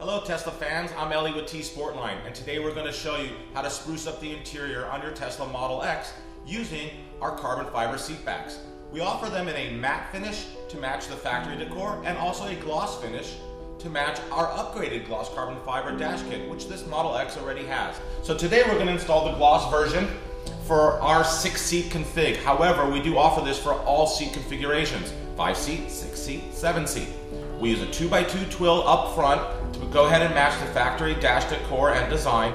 Hello Tesla fans, I'm Ellie with T-Sportline, and today we're going to show you how to spruce up the interior on your Tesla Model X using our carbon fiber seat backs. We offer them in a matte finish to match the factory decor and also a gloss finish to match our upgraded gloss carbon fiber dash kit, which this Model X already has. So today we're going to install the gloss version for our 6-seat config. However, we do offer this for all seat configurations, 5-seat, 6-seat, 7-seat. We use a 2x2 twill up front to go ahead and match the factory dash decor and design.